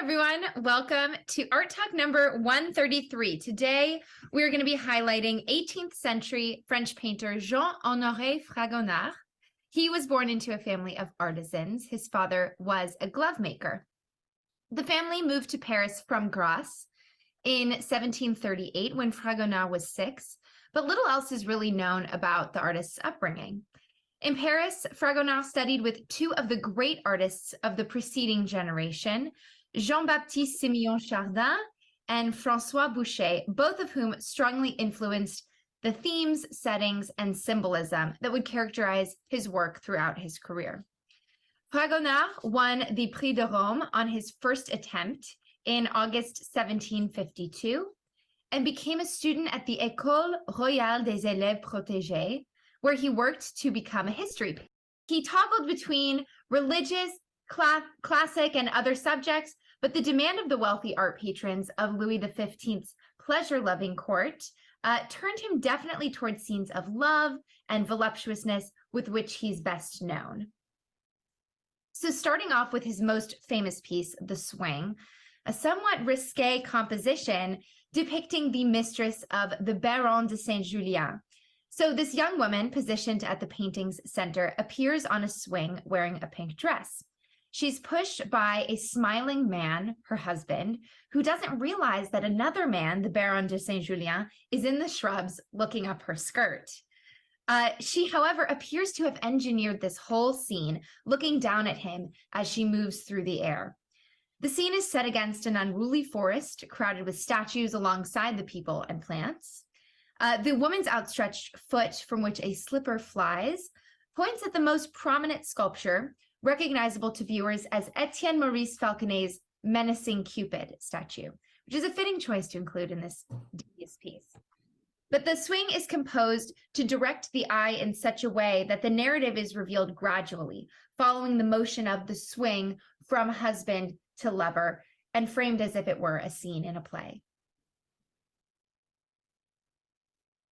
everyone. Welcome to Art Talk number 133. Today, we're going to be highlighting 18th century French painter Jean-Honoré Fragonard. He was born into a family of artisans. His father was a glove maker. The family moved to Paris from Grasse in 1738 when Fragonard was 6, but little else is really known about the artist's upbringing. In Paris, Fragonard studied with two of the great artists of the preceding generation, Jean-Baptiste Simeon Chardin and François Boucher, both of whom strongly influenced the themes, settings, and symbolism that would characterize his work throughout his career. Fragonard won the Prix de Rome on his first attempt in August 1752 and became a student at the École Royale des Élèves Protégés, where he worked to become a history painter. He toggled between religious, classic, and other subjects, but the demand of the wealthy art patrons of Louis XV's pleasure-loving court turned him definitely towards scenes of love and voluptuousness with which he's best known. So starting off with his most famous piece, The Swing, a somewhat risque composition depicting the mistress of the Baron de Saint-Julien. So this young woman, positioned at the painting's center, appears on a swing wearing a pink dress. She's pushed by a smiling man, her husband, who doesn't realize that another man, the Baron de Saint-Julien, is in the shrubs looking up her skirt. She, however, appears to have engineered this whole scene, looking down at him as she moves through the air. The scene is set against an unruly forest, crowded with statues alongside the people and plants. The woman's outstretched foot, from which a slipper flies, points at the most prominent sculpture, recognizable to viewers as Etienne Maurice Falconet's menacing Cupid statue, which is a fitting choice to include in this devious piece. But the swing is composed to direct the eye in such a way that the narrative is revealed gradually, following the motion of the swing from husband to lover, and framed as if it were a scene in a play.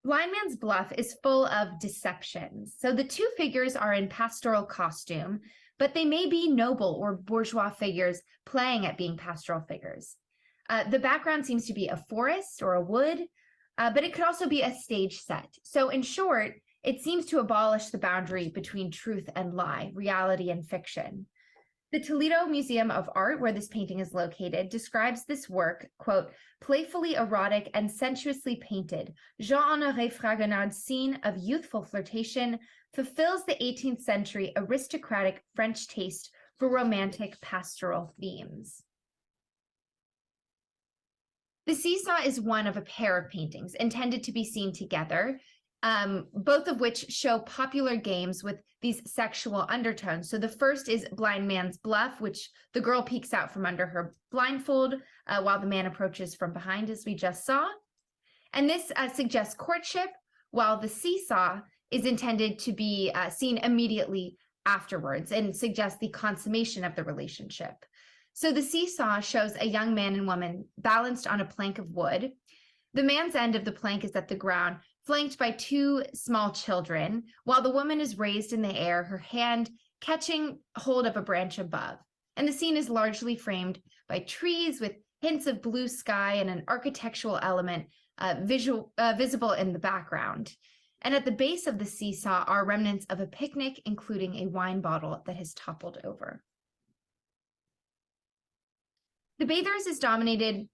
Blind Man's Bluff is full of deceptions. So the two figures are in pastoral costume, but they may be noble or bourgeois figures playing at being pastoral figures. The background seems to be a forest or a wood, but it could also be a stage set. So in short, it seems to abolish the boundary between truth and lie, reality and fiction. The Toledo Museum of Art, where this painting is located, describes this work, quote, playfully erotic and sensuously painted. Jean-Honoré Fragonard's scene of youthful flirtation fulfills the 18th century aristocratic French taste for romantic pastoral themes. The Seesaw is one of a pair of paintings intended to be seen together, both of which show popular games with these sexual undertones. So the first is Blind Man's Bluff, which the girl peeks out from under her blindfold while the man approaches from behind, as we just saw. And this suggests courtship, while the Seesaw is intended to be seen immediately afterwards and suggests the consummation of the relationship. So the Seesaw shows a young man and woman balanced on a plank of wood. The man's end of the plank is at the ground, flanked by two small children, while the woman is raised in the air, her hand catching hold of a branch above. And the scene is largely framed by trees with hints of blue sky and an architectural element visible in the background. And at the base of the seesaw are remnants of a picnic, including a wine bottle that has toppled over. The Bathers is dominated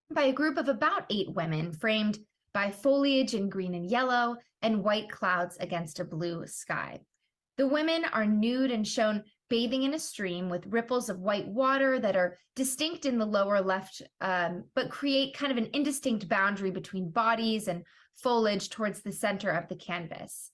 by a group of about 8 women, framed by foliage in green and yellow and white clouds against a blue sky. The women are nude and shown bathing in a stream with ripples of white water that are distinct in the lower left, but create kind of an indistinct boundary between bodies and foliage towards the center of the canvas.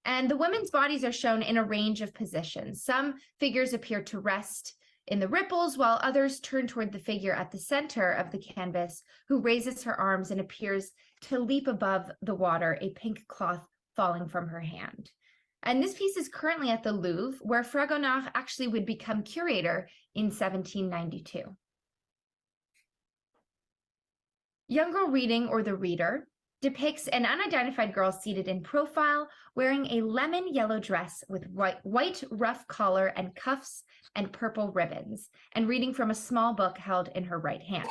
And the women's bodies are shown in a range of positions. Some figures appear to rest in the ripples, while others turn toward the figure at the center of the canvas, who raises her arms and appears to leap above the water, a pink cloth falling from her hand. And this piece is currently at the Louvre, where Fragonard actually would become curator in 1792. Young Girl Reading, or The Reader, depicts an unidentified girl seated in profile, wearing a lemon yellow dress with white rough collar and cuffs and purple ribbons, and reading from a small book held in her right hand.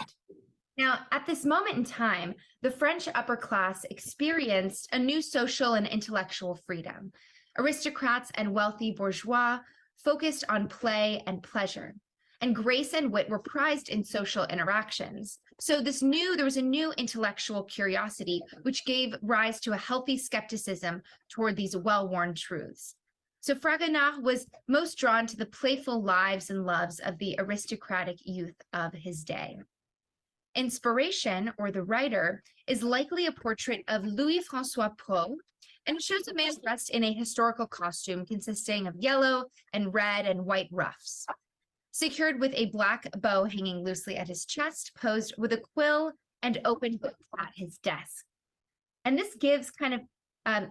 Now, at this moment in time, the French upper class experienced a new social and intellectual freedom. Aristocrats and wealthy bourgeois focused on play and pleasure, and grace and wit were prized in social interactions. So there was a new intellectual curiosity, which gave rise to a healthy skepticism toward these well-worn truths. So Fragonard was most drawn to the playful lives and loves of the aristocratic youth of his day. Inspiration, or the writer, is likely a portrait of Louis-François Pro, and it shows a man dressed in a historical costume consisting of yellow and red and white ruffs, secured with a black bow hanging loosely at his chest, posed with a quill and open book at his desk. And this gives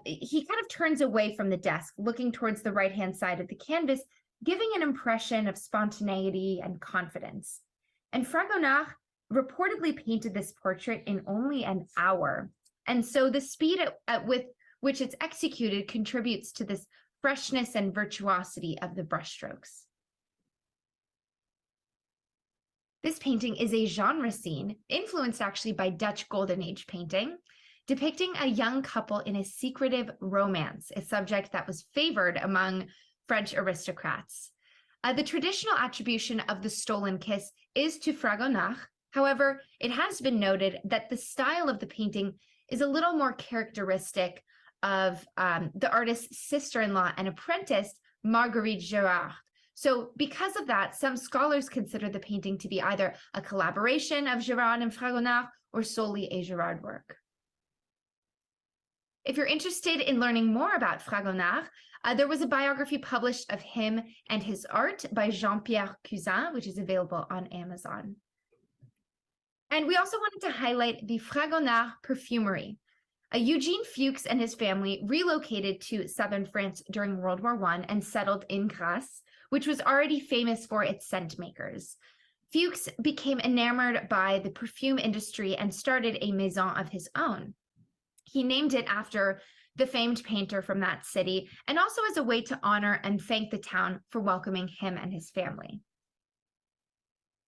he kind of turns away from the desk, looking towards the right-hand side of the canvas, giving an impression of spontaneity and confidence. And Fragonard reportedly painted this portrait in only an hour. And so the speed with which it's executed contributes to this freshness and virtuosity of the brushstrokes. This painting is a genre scene, influenced actually by Dutch Golden Age painting, depicting a young couple in a secretive romance, a subject that was favored among French aristocrats. The traditional attribution of the stolen kiss is to Fragonard. However, it has been noted that the style of the painting is a little more characteristic of the artist's sister-in-law and apprentice, Marguerite Gérard. So because of that, some scholars consider the painting to be either a collaboration of Gérard and Fragonard or solely a Gérard work. If you're interested in learning more about Fragonard, there was a biography published of him and his art by Jean-Pierre Cousin, which is available on Amazon. And we also wanted to highlight the Fragonard Perfumery. Eugene Fuchs and his family relocated to southern France during World War I and settled in Grasse, which was already famous for its scent makers. Fuchs became enamored by the perfume industry and started a maison of his own. He named it after the famed painter from that city, and also as a way to honor and thank the town for welcoming him and his family.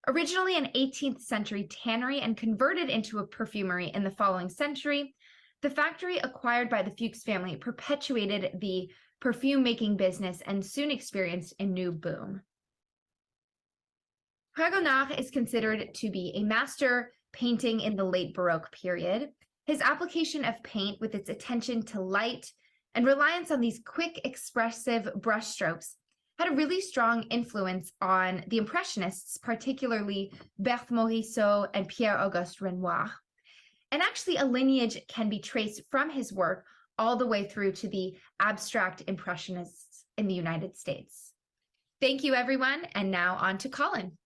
Originally an 18th century tannery and converted into a perfumery in the following century, the factory acquired by the Fuchs family perpetuated the perfume-making business and soon experienced a new boom. Fragonard is considered to be a master painting in the late Baroque period. His application of paint, with its attention to light and reliance on these quick, expressive brushstrokes, had a really strong influence on the Impressionists, particularly Berthe Morisot and Pierre-Auguste Renoir. And actually, a lineage can be traced from his work all the way through to the abstract Impressionists in the United States. Thank you, everyone. And now on to Colin.